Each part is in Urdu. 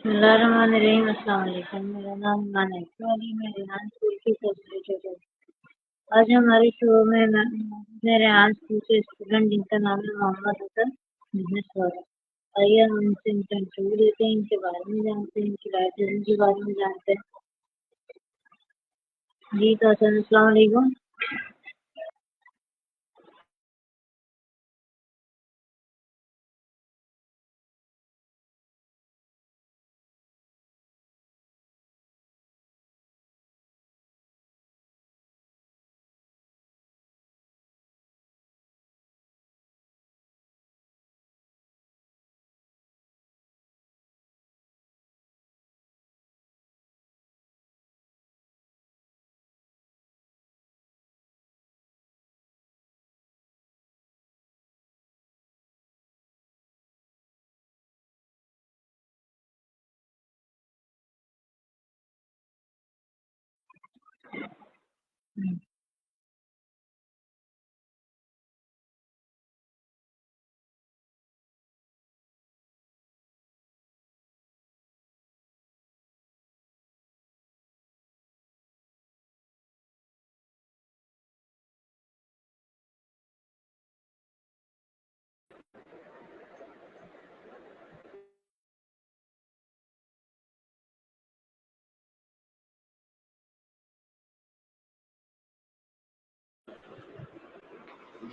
اللہ الرحمن الرحیم۔ السلام علیکم، میرا نام ایمان ہے، میں ریحان اسکول کی فیسلیٹیٹر ہوں۔ آج ہمارے شو میں میں ریحان اسکول کے اسٹوڈنٹ جن کا نام ہے محمد حسن بزنس والا۔ آئیے ہم ان سے انٹرویو لیتے ہیں، ان کے بارے میں جانتے ہیں، ان کی لائبریری کے بارے میں جانتے ہیں۔ جی تو حسن، السلام علیکم۔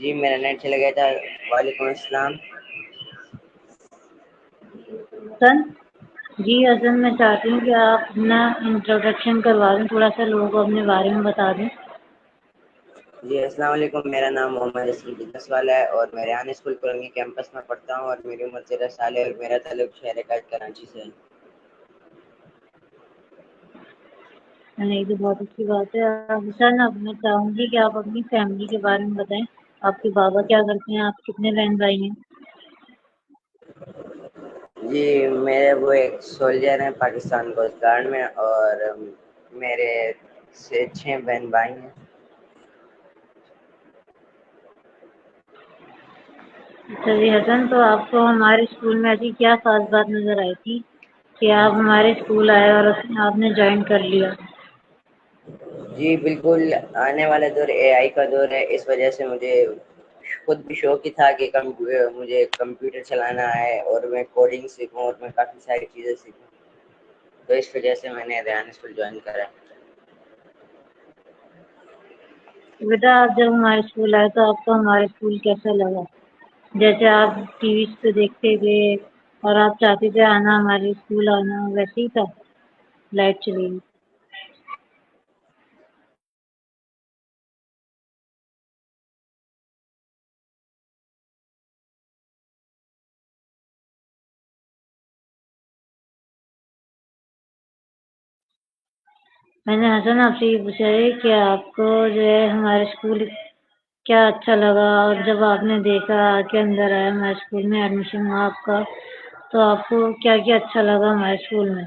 جی میرا نیٹ چلا گیا تھا۔ وعلیکم السلام۔ حسن جی حسن، میں چاہتی ہوں کہ آپ اپنا انٹروڈکشن کروا دیں، تھوڑا سا لوگوں کو اپنے بارے میں بتا دیں۔ جی السلام علیکم، میرا نام محمد اسلم بزنس والا ہے اور میں ریحان اسکول کولنگی کیمپس میں پڑھتا ہوں اور میری عمر 13 سال ہے اور میرا تعلق شہر قائد کراچی سے ہے۔ نہیں تو بہت اچھی بات ہے۔ حسن، اب میں چاہوں گی کہ آپ اپنی فیملی کے بارے میں بتائیں۔ آپ کے بابا کیا کرتے ہیں؟ آپ کتنے بہن بھائی ہیں؟ جی میرے وہ ایک سولجر ہیں پاکستان کوسٹ گارڈ میں اور میرے سے 6 بہن بھائی ہیں۔ اچھا جی حسن، تو آپ کو ہمارے اسکول میں ایسی کیا خاص بات نظر آئی تھی کہ آپ ہمارے اسکول آئے اور آپ نے جوائن کر لیا؟ جی بالکل، آنے والا دور اے آئی کا دور ہے، اس وجہ سے مجھے خود بھی شوق ہی تھا کہ مجھے کمپیوٹر چلانا ہے اور میں کوڈنگ سیکھوں اور میں کافی ساری چیزیں سیکھوں، تو اس وجہ سے میں نے ریحان اسکول جوائن کرا۔ بیٹا، آپ جب ہمارے اسکول آئے تو آپ کو ہمارے اسکول کیسا لگا؟ جیسے آپ ٹی وی پہ دیکھتے تھے اور آپ چاہتے تھے آنا ہمارے اسکول آنا، ویسے ہی تھا؟ لائٹ چلی گئی۔ میں نے حسن آپ سے یہ پوچھا ہے کہ آپ کو جو ہے ہمارے اسکول کیا اچھا لگا، اور جب آپ نے دیکھا کہ اندر آیا ہمارے اسکول میں ایڈمیشن ہوا آپ کا، تو آپ کو کیا کیا اچھا لگا ہمارے اسکول میں؟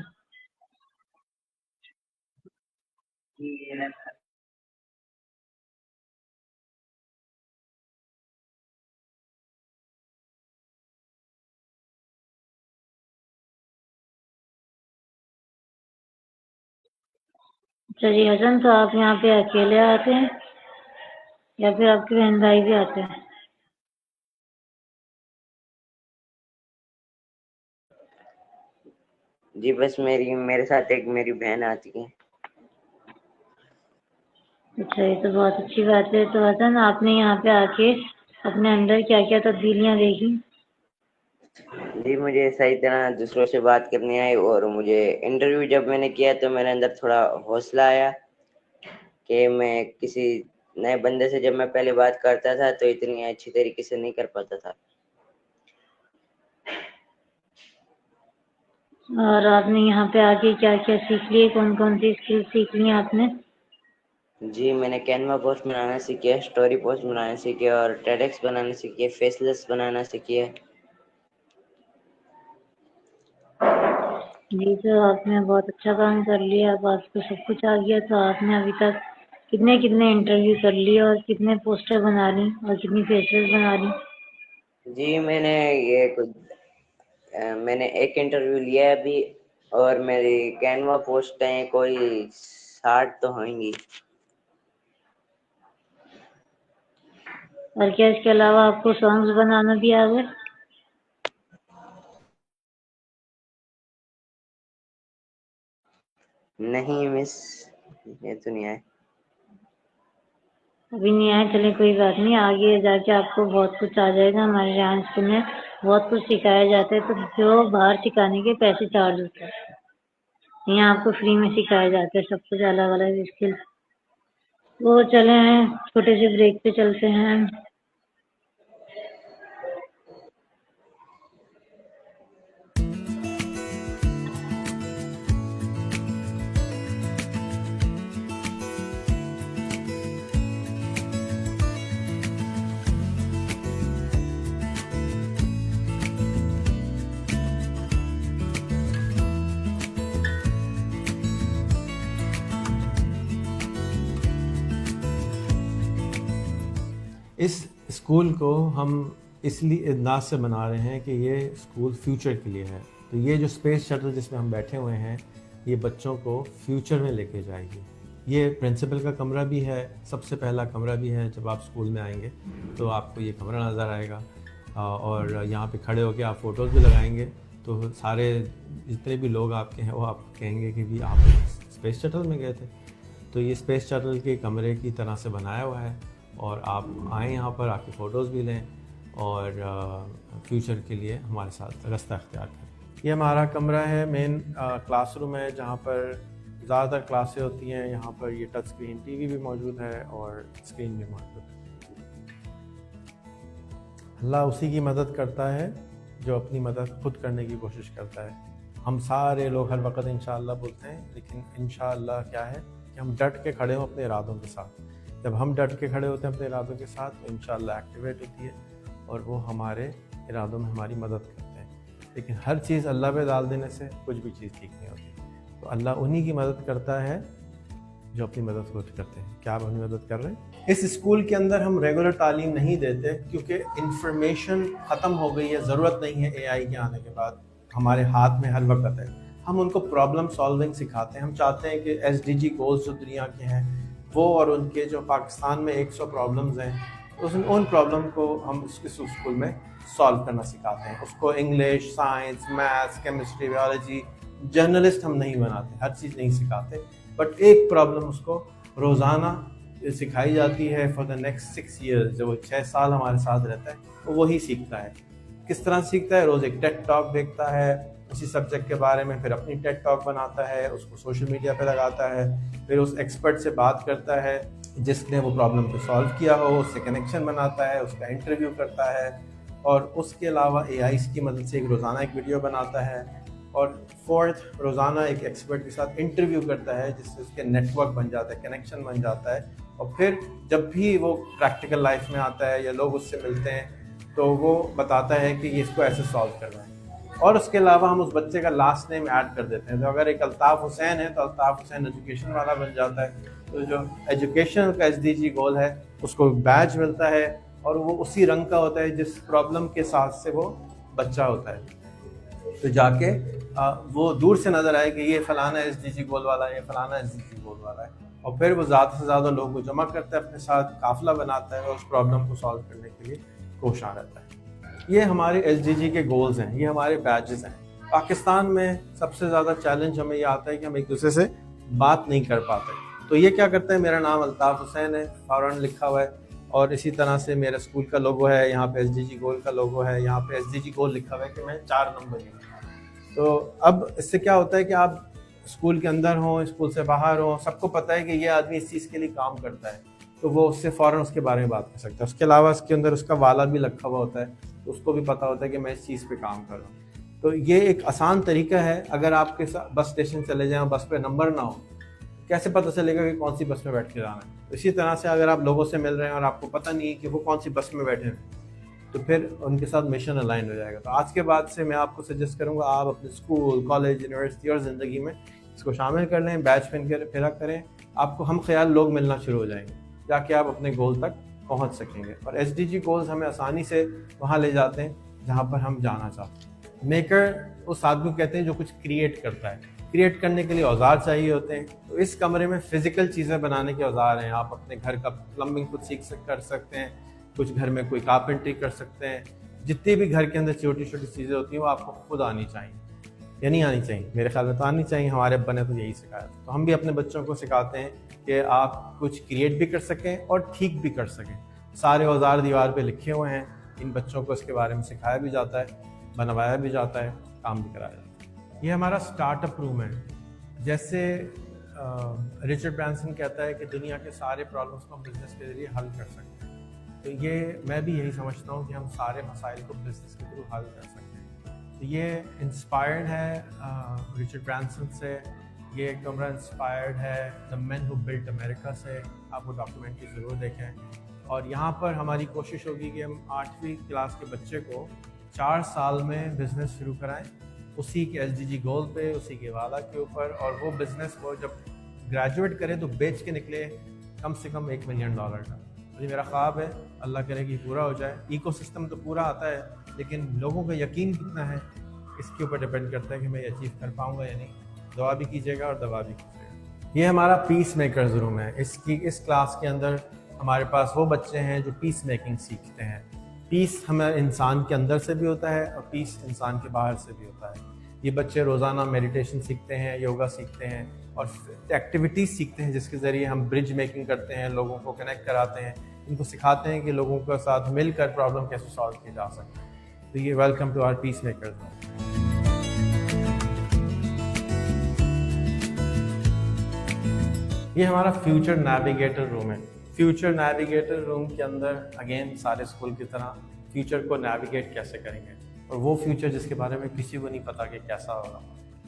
اچھا جی حسن، تو آپ یہاں پہ اکیلے آتے ہیں یا پھر آپ کے بہن بھائی بھی آتے ہیں؟ جی بس میرے ساتھ ایک میری بہن آتی ہے۔ اچھا، یہ تو بہت اچھی بات ہے۔ تو حسن، آپ نے یہاں پہ آ کے اپنے اندر کیا کیا تبدیلیاں دیکھی؟ جی مجھے صحیح طرح دوسروں سے بات کرنی آئی اور مجھے انٹرویو جب میں نے کیا تو میرے اندر تھوڑا حوصلہ آیا کہ میں کسی نئے بندے سے جب میں پہلے بات کرتا تھا تو اتنی اچھی طریقے سے نہیں کر پاتا تھا۔ اور آپ نے یہاں پہ آ کے کیا کیا سیکھ لیے؟ کون کون سی اسکل سیکھ لی آپ نے؟ جی میں نے کینوا پوسٹ بنانا سیکھے، اسٹوری پوسٹ بنانا سیکھے اور ٹیڈکس بنانا سیکھے، فیس لیس بنانا سیکھے۔ جی تو آپ نے بہت اچھا کام کر لیا، اب آپ کو سب کچھ آ گیا۔ تو آپ نے ابھی تک کتنے انٹرویو کر لیے اور کتنے پوسٹر بنا لی اور کتنی فیسز بنا لی؟ جی میں نے ایک انٹرویو لیا ہے ابھی اور میری کینوا پوسٹیں کوئی 60 تو ہوئیں گی. اور کیا اس کے علاوہ آپ کو سانگز بنانا بھی آ گئے؟ نہیں مس، یہ تو نہیں آئے. ابھی نہیں آئے، چلے کوئی بات نہیں، آگے جا کے آپ کو بہت کچھ آ جائے گا. ہمارے ریحان اسکول میں بہت کچھ سکھایا جاتا ہے، تو جو باہر سکھانے کے پیسے چارج ہوتے ہیں، یہاں آپ کو فری میں سکھایا جاتا ہے سب کچھ الگ الگ اسکل. وہ چلے ہیں چھوٹے سے بریک پہ چلتے ہیں. اس اسکول کو ہم اس لیے انداز سے بنا رہے ہیں کہ یہ اسکول فیوچر کے لیے ہے. تو یہ جو اسپیس شٹل جس میں ہم بیٹھے ہوئے ہیں، یہ بچوں کو فیوچر میں لے کے جائے گی. یہ پرنسپل کا کمرہ بھی ہے، سب سے پہلا کمرہ بھی ہے. جب آپ اسکول میں آئیں گے تو آپ کو یہ کمرہ نظر آئے گا، اور یہاں پہ کھڑے ہو کے آپ فوٹوز بھی لگائیں گے تو سارے جتنے بھی لوگ آپ کے ہیں وہ آپ کہیں گے کہ بھی آپ اسپیس شٹل میں گئے تھے. تو یہ اسپیس شٹل کے کمرے کی طرح سے بنایا ہوا ہے، اور آپ آئیں یہاں پر، آپ کی فوٹوز بھی لیں اور فیوچر کے لیے ہمارے ساتھ رستہ اختیار کریں. یہ ہمارا کمرہ ہے، مین کلاس روم ہے جہاں پر زیادہ تر کلاسیں ہوتی ہیں. یہاں پر یہ ٹچ اسکرین ٹی وی بھی موجود ہے اور اسکرین بھی موجود ہے. اللہ اسی کی مدد کرتا ہے جو اپنی مدد خود کرنے کی کوشش کرتا ہے. ہم سارے لوگ ہر وقت انشاءاللہ بولتے ہیں، لیکن انشاءاللہ کیا ہے کہ ہم ڈٹ کے کھڑے ہوں اپنے ارادوں کے ساتھ. جب ہم ڈٹ کے کھڑے ہوتے ہیں اپنے ارادوں کے ساتھ تو انشاءاللہ ایکٹیویٹ ہوتی ہے اور وہ ہمارے ارادوں میں ہماری مدد کرتے ہیں. لیکن ہر چیز اللہ پہ ڈال دینے سے کچھ بھی چیز ٹھیک نہیں ہوتی. تو اللہ انہی کی مدد کرتا ہے جو اپنی مدد خود کرتے ہیں. کیا آپ اپنی مدد کر رہے ہیں؟ اس اسکول کے اندر ہم ریگولر تعلیم نہیں دیتے کیونکہ انفارمیشن ختم ہو گئی ہے، ضرورت نہیں ہے اے آئی کے آنے کے بعد، ہمارے ہاتھ میں ہر وقت ہے. ہم ان کو پرابلم سالونگ سکھاتے ہیں. ہم چاہتے ہیں کہ ایس ڈی جی گولز جو دنیا کے ہیں وہ اور ان کے جو پاکستان میں 100 پرابلمز ہیں، ان پرابلم کو ہم اس اسکول میں سالو کرنا سکھاتے ہیں. اس کو English, science, maths, chemistry, biology, journalist ہم نہیں بناتے، ہر چیز نہیں سکھاتے، بٹ ایک پرابلم اس کو روزانہ سکھائی جاتی ہے فار دا نیکسٹ 6 ایئرز. جو وہ 6 سال ہمارے ساتھ رہتا ہے وہ وہی سیکھتا ہے. کس طرح سیکھتا ہے؟ روز ایک ٹیڈ ٹاک دیکھتا ہے اسی سبجیکٹ کے بارے میں، پھر اپنی ٹیڈ ٹاک بناتا ہے، اس کو سوشل میڈیا پہ لگاتا ہے، پھر اس ایکسپرٹ سے بات کرتا ہے جس نے وہ پرابلم کو سالو کیا ہو، اس سے کنیکشن بناتا ہے، اس کا انٹرویو کرتا ہے، اور اس کے علاوہ اے آئی کی مدد سے روزانہ ایک ویڈیو بناتا ہے، اور فورتھ روزانہ ایک ایکسپرٹ کے ساتھ انٹرویو کرتا ہے جس سے اس کے نیٹ ورک بن جاتا ہے، کنیکشن بن جاتا ہے. اور پھر جب بھی وہ پریکٹیکل لائف میں آتا ہے یا لوگ اس سے ملتے ہیں تو وہ بتاتا ہے کہ یہ اس کو ایسے سالو کرنا ہے. اور اس کے علاوہ ہم اس بچے کا لاسٹ نیم ایڈ کر دیتے ہیں. تو اگر ایک الطاف حسین ہے تو الطاف حسین ایجوکیشن والا بن جاتا ہے. تو جو ایجوکیشن کا ایس ڈی جی گول ہے اس کو بیج ملتا ہے، اور وہ اسی رنگ کا ہوتا ہے جس پرابلم کے ساتھ سے وہ بچہ ہوتا ہے. تو جا کے وہ دور سے نظر آئے کہ یہ فلانا ایس ڈی جی گول والا ہے، یہ فلانا ایس ڈی جی گول والا ہے. اور پھر وہ زیادہ سے زیادہ لوگوں کو جمع کرتا ہے اپنے ساتھ، قافلہ بناتا ہے اور اس پرابلم کو سالو کرنے کے لیے کوشاں رہتا ہے. یہ ہمارے ایس ڈی جی کے گولز ہیں، یہ ہمارے بیجز ہیں. پاکستان میں سب سے زیادہ چیلنج ہمیں یہ آتا ہے کہ ہم ایک دوسرے سے بات نہیں کر پاتے. تو یہ کیا کرتا ہے، میرا نام الطاف حسین ہے، فوراً لکھا ہوا ہے، اور اسی طرح سے میرا اسکول کا لوگو ہے، یہاں پہ ایس ڈی جی گول کا لوگو ہے، یہاں پہ ایس ڈی جی گول لکھا ہوا ہے کہ میں 4 نمبر ہوں. تو اب اس سے کیا ہوتا ہے کہ آپ اسکول کے اندر ہوں، اسکول سے باہر ہوں، سب کو پتہ ہے کہ یہ آدمی اس چیز کے لیے کام کرتا ہے، تو وہ اس سے فوراً اس کے بارے میں بات کر سکتا ہے. اس کے علاوہ اس کے اندر اس کا والا بھی لکھا ہوا ہوتا ہے، تو اس کو بھی پتہ ہوتا ہے کہ میں اس چیز پہ کام کر رہا ہوں. تو یہ ایک آسان طریقہ ہے. اگر آپ کے ساتھ بس اسٹیشن چلے جائیں، بس پہ نمبر نہ ہو، کیسے پتہ چلے گا کہ کون سی بس میں بیٹھ کے جانا ہے؟ اسی طرح سے اگر آپ لوگوں سے مل رہے ہیں اور آپ کو پتہ نہیں ہے کہ وہ کون سی بس میں بیٹھے ہیں، تو پھر ان کے ساتھ مشن الائن ہو جائے گا. تو آج کے بعد سے میں آپ کو سجیسٹ کروں گا آپ اپنے اسکول، کالج، یونیورسٹی اور زندگی میں اس کو شامل کر لیں، بیچ پہن کے پھرا کریں. آپ کو ہم خیال لوگ ملنا شروع ہو جائیں گے، جا کے آپ اپنے گول تک پہنچ سکیں گے. اور ایس ڈی جی گولز ہمیں آسانی سے وہاں لے جاتے ہیں جہاں پر ہم جانا چاہتے ہیں. میکر اس آدمی کو کہتے ہیں جو کچھ کریٹ کرتا ہے. کریٹ کرنے کے لیے اوزار چاہیے ہوتے ہیں. تو اس کمرے میں فزیکل چیزیں بنانے کے اوزار ہیں. آپ اپنے گھر کا پلمبنگ خود کر سکتے ہیں, کچھ گھر میں کوئی کارپینٹری کر سکتے ہیں. جتنی بھی گھر کے اندر چھوٹی چھوٹی چیزیں ہوتی ہیں وہ آپ کو خود آنی چاہیے یا نہیں آنی چاہیے. میرے خیال میں تو آنی چاہیے. ہمارے ابا نے تو یہی سکھایا. تو ہم بھی اپنے بچوں کو سکھاتے ہیں کہ آپ کچھ کریٹ بھی کر سکیں اور ٹھیک بھی کر سکیں. سارے اوزار دیوار پہ لکھے ہوئے ہیں. ان بچوں کو اس کے بارے میں سکھایا بھی جاتا ہے, بنوایا بھی جاتا ہے, کام بھی کرایا جاتا ہے. یہ ہمارا سٹارٹ اپ روم ہے. جیسے رچرڈ برانسن کہتا ہے کہ دنیا کے سارے پرابلمس کو ہم بزنس کے ذریعے حل کر سکتے ہیں. تو یہ میں بھی یہی سمجھتا ہوں کہ ہم سارے مسائل کو بزنس کے تھرو حل کر سکتے ہیں. تو یہ انسپائرڈ ہے رچرڈ برانسن سے. یہ کمرہ انسپائرڈ ہے دا مین ہو بلٹ امریکہ سے. آپ وہ ڈاکیومنٹری ضرور دیکھیں. اور یہاں پر ہماری کوشش ہوگی کہ ہم 8ویں کلاس کے بچے کو 4 سال میں بزنس شروع کرائیں, اسی کے SDG گول پہ, اسی کے وعدہ کے اوپر. اور وہ بزنس وہ جب گریجویٹ کرے تو بیچ کے نکلے کم سے کم $1 ملین کا. یہ میرا خواب ہے, اللہ کرے کہ پورا ہو جائے. ایکو سسٹم تو پورا آتا ہے لیکن لوگوں کا یقین کتنا ہے اس کے اوپر ڈپینڈ کرتا ہے کہ میں یہ اچیو کر پاؤں گا یا نہیں. دعا بھی کیجیے گا اور دوا بھی کیجیے گا. یہ ہمارا پیس میکرز روم ہے. اس کلاس کے اندر ہمارے پاس وہ بچے ہیں جو پیس میکنگ سیکھتے ہیں. پیس ہمیں انسان کے اندر سے بھی ہوتا ہے اور پیس انسان کے باہر سے بھی ہوتا ہے. یہ بچے روزانہ میڈیٹیشن سیکھتے ہیں, یوگا سیکھتے ہیں اور ایکٹیویٹیز سیکھتے ہیں جس کے ذریعے ہم برج میکنگ کرتے ہیں, لوگوں کو کنیکٹ کراتے ہیں, ان کو سکھاتے ہیں کہ لوگوں کے ساتھ مل کر پرابلم کیسے سالو کی جا سکتے ہیں. تو یہ welcome to our peace makers. یہ ہمارا فیوچر نیویگیٹر روم ہے. فیوچر نیویگیٹر روم کے اندر اگین سارے اسکول کی طرح فیوچر کو نیویگیٹ کیسے کریں گے, اور وہ فیوچر جس کے بارے میں کسی کو نہیں پتا کہ کیسا ہوگا.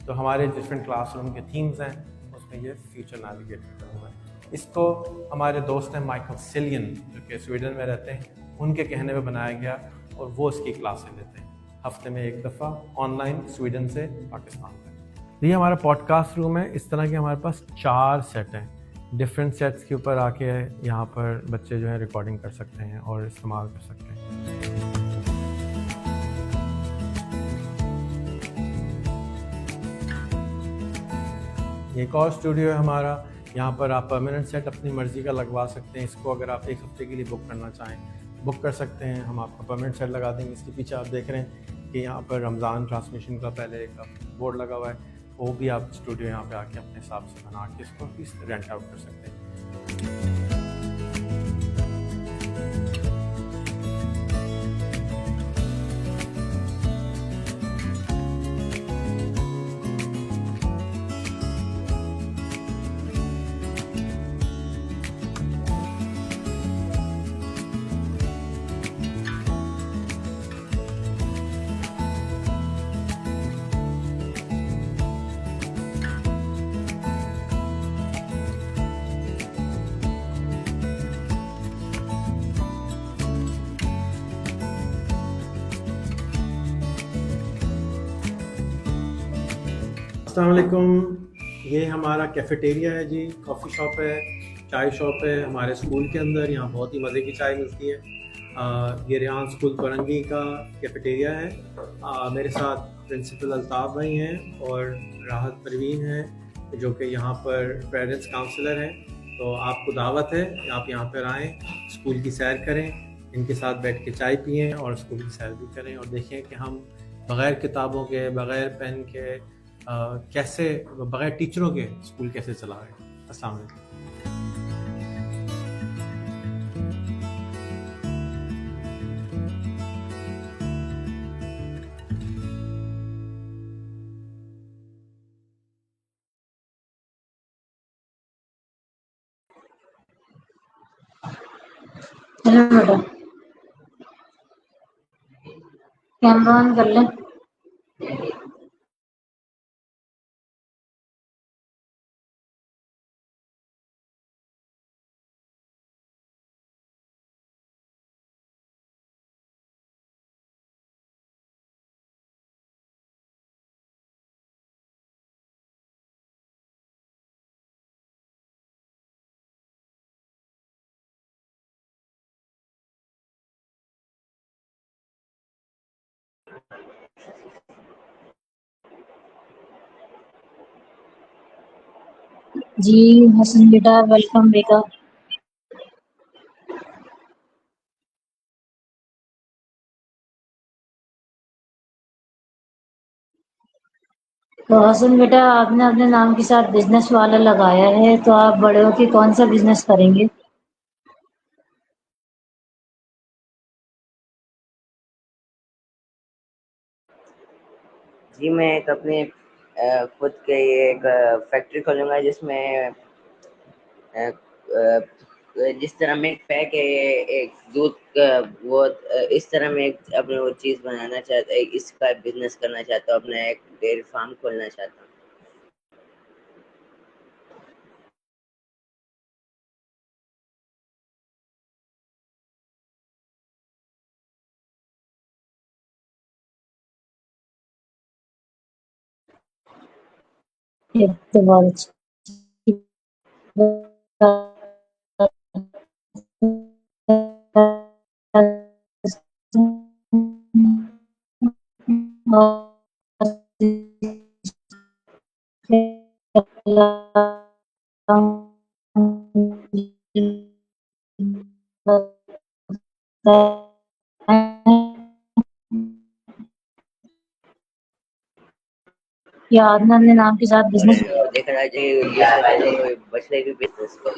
تو ہمارے ڈفرینٹ کلاس روم کے تھیمز ہیں, اس میں یہ فیوچر نیویگیٹر روم ہے. اس کو ہمارے دوست ہیں مائیکل سیلین جو کہ سویڈن میں رہتے ہیں, ان کے کہنے پہ بنایا گیا اور وہ اس کی کلاسیں لیتے ہیں ہفتے میں 1 دفعہ آن لائن سویڈن سے پاکستان تک. یہ ہمارا پوڈ کاسٹ روم ہے. اس طرح کے ہمارے پاس 4 سیٹ ہیں. ڈفرینٹ سیٹس کے اوپر آ کے یہاں پر بچے جو ہیں ریکارڈنگ کر سکتے ہیں اور استعمال کر سکتے ہیں. ایک اور اسٹوڈیو ہے ہمارا. یہاں پر آپ پرماننٹ سیٹ اپنی مرضی کا لگوا سکتے ہیں. اس کو اگر آپ 1 ہفتے کے لیے بک کرنا چاہیں بک کر سکتے ہیں. ہم آپ کو پرماننٹ سیٹ لگا دیں گے. اس کے پیچھے آپ دیکھ رہے ہیں کہ یہاں پر رمضان ٹرانسمیشن کا پہلے ایک بورڈ لگا ہوا ہے. وہ بھی آپ اسٹوڈیو یہاں پہ آ کے اپنے حساب سے بنا کے اس کو رینٹ آؤٹ کر سکتے ہیں. السلام علیکم. یہ ہمارا کیفیٹیریا ہے جی. کافی شاپ ہے, چائے شاپ ہے ہمارے اسکول کے اندر. یہاں بہت ہی مزے کی چائے ملتی ہے. یہ ریحان اسکول پرنگی کا کیفیٹیریا ہے. میرے ساتھ پرنسپل الطاف بھائی ہیں اور راحت پروین ہیں جو کہ یہاں پر پیرنٹس کاؤنسلر ہیں. تو آپ کو دعوت ہے کہ آپ یہاں پر آئیں, اسکول کی سیر کریں, ان کے ساتھ بیٹھ کے چائے پئیں اور اسکول کی سیر بھی کریں اور دیکھیں کہ ہم بغیر کتابوں کے, بغیر پین کے, کیسے بغیر ٹیچروں کے اسکول کیسے چلا رہے ہیں. السلام علیکم. ہیلو میڈم, کیمرہ آن کر لیں. جی حسن بیٹا ویلکم بیٹا. تو حسن بیٹا آپ نے اپنے نام کے ساتھ بزنس والا لگایا ہے، تو آپ بڑے ہو کے کون سا بزنس کریں گے؟ جی میں ایک اپنے خود کے ایک فیکٹری کھولوں گا جس میں جس طرح ملک پیک ہے ایک دودھ کا وہ اس طرح میں ایک اپنے وہ چیز بنانا چاہتا ہوں، اس کا بزنس کرنا چاہتا ہوں، اپنا ایک ڈیری فارم کھولنا چاہتا ہوں. یہ تو بہت اچھی یا آپ نے اپنے نام کے ساتھ اور بزنس دیکھا جائے کہ اس سے پہلے کوئی بچے بھی بزنس کو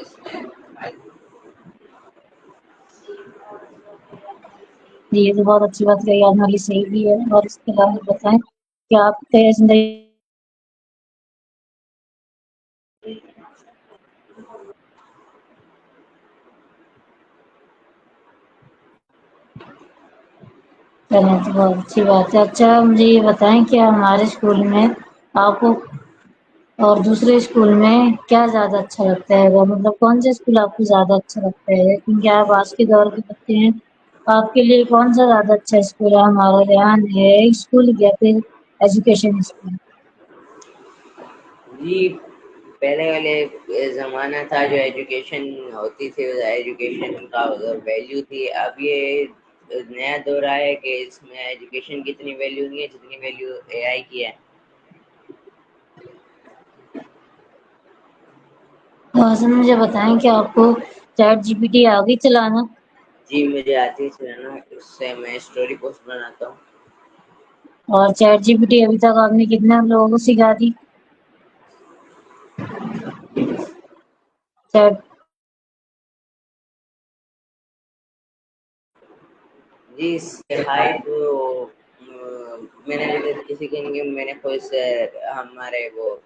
جی یہ تو بہت اچھی بات کہی آپ نے، صحیح بھی ہے. اور اس کے علاوہ بتائیں کہ آپ کے زندگی چلیں تو بہت اچھی بات ہے. اچھا مجھے یہ بتائیں کہ ہمارے اسکول میں آپ کو اور دوسرے اسکول میں کیا زیادہ اچھا لگتا ہے، وہ مطلب کون سا اسکول آپ کو زیادہ اچھا لگتا ہے؟ کیونکہ آپ آج کے دور کے بچے ہیں، آپ کے لیے کون سا زیادہ اچھا اسکول ہے؟ ہمارا ریحان ہے اسکول یا پھر ایجوکیشن اسکول؟ جی پہلے والے زمانہ تھا جو ایجوکیشن ہوتی تھی، ایجوکیشن کا ویلیو تھی. اب یہ نیا دور آیا ہے کہ اس میں ایجوکیشن کی اتنی ویلیو نہیں ہے جتنی ویلیو اے آئی کی ہے. تو حسن مجھے بتائیں کہ آپ کو چیٹ جی پی ٹی آ گئی چلانا؟ جی مجھے آتی ہے چلانا، اس سے میں اسٹوری پوسٹ بناتا ہوں. اور چیٹ جی پی ٹی ابھی تک آپ نے کتنے لوگوں کو سکھا دی؟ چیٹ جی ہائی تو میں نے ابھی تک کسی کے نہیں، میں نے خود سے ہمارے وہ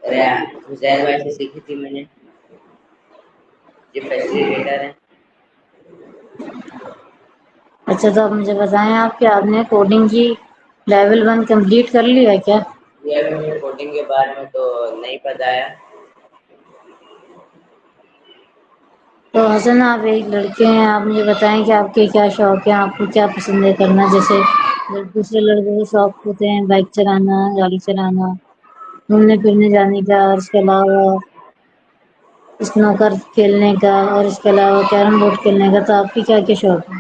زید بھائی سے سیکھی تھی میں نے، جو فیسیلیٹیٹر ہیں. اچھا تو آپ مجھے بتائیں آپ کہ آپ نے کوڈنگ کی لیول 1 کمپلیٹ کر لی ہے کیا؟ یہ ابھی مجھے کوڈنگ کے بارے میں تو نہیں پتا ہے. تو حسن آپ ایک لڑکے ہیں، آپ مجھے بتائیں کہ آپ کے کیا شوق ہیں، آپ کو کیا پسند ہے کرنا؟ جیسے دوسرے لڑکوں کے شوق ہوتے ہیں بائک چلانا، گاڑی چلانا، گھومنے پھرنے جانے کا، اور اس کے علاوہ اسنوکر کھیلنے کا، اور اس کے علاوہ کیرم بورڈ کھیلنے کا. تو آپ کی کیا کیا شوق ہے؟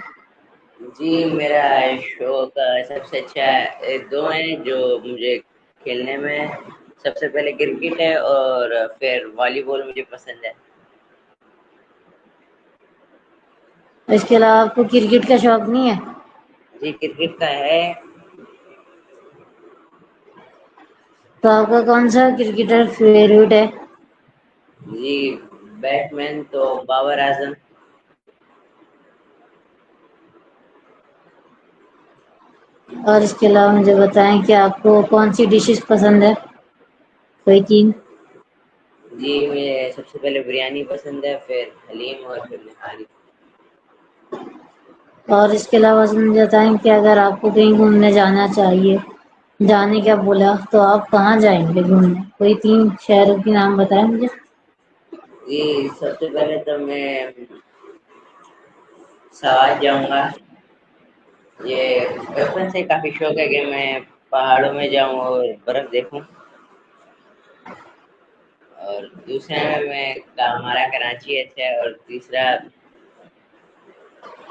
جی میرا شوق سب سے اچھا دو ہیں جو مجھے کھیلنے میں، سب سے پہلے کرکٹ ہے اور پھر والی بال مجھے پسند ہے. اس کے علاوہ آپ کو کرکٹ کا شوق نہیں ہے؟ جی کرکٹ کا ہے. تو آپ کا کون سا کرکٹر فیوریٹ ہے؟ جی بیٹ مین تو بابر اعظم. اور اس کے علاوہ مجھے بتائیں کہ آپ کو کون سی ڈشز پسند ہے، کوئی تین؟ جی مجھے سب سے پہلے بریانی پسند ہے، پھر حلیم اور پھر نہاری. اور اس کے علاوہ مجھے بتائیں کہ اگر آپ کو کہیں گھومنے جانا چاہیے، جانے کا بولا، تو آپ کہاں جائیں گے گھومنے؟ کوئی تین شہروں کے نام بتائیں مجھے. جی سب سے پہلے تو میں سوات جاؤں گا. یہ بچپن سے کافی شوق ہے کہ میں پہاڑوں میں جاؤں اور برف دیکھوں. اور دوسرا میں ہمارا کراچی ہے، اور تیسرا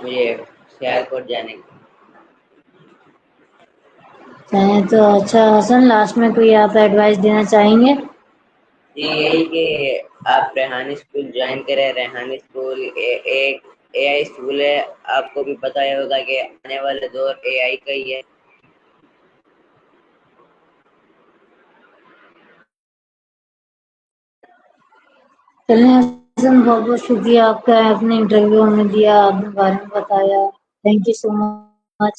مجھے سیالکوٹ جانے کا. چاہیں تو اچھا حسن لاسٹ میں کوئی آپ ایڈوائس دینا چاہیں گے؟ جی یہی کہ آپ ریحانی اسکول جوائن کریں. ریحانی اسکول ایک اے آئی اسکول ہے. آپ کو بھی پتہ ہی ہوگا کہ آنے والے دور اے آئی کا ہی ہے. چلیں حسن، بہت بہت شکریہ آپ کا، آپ نے انٹرویو ہمیں دیا، آپ نے بارے میں بتایا. Thank you so much.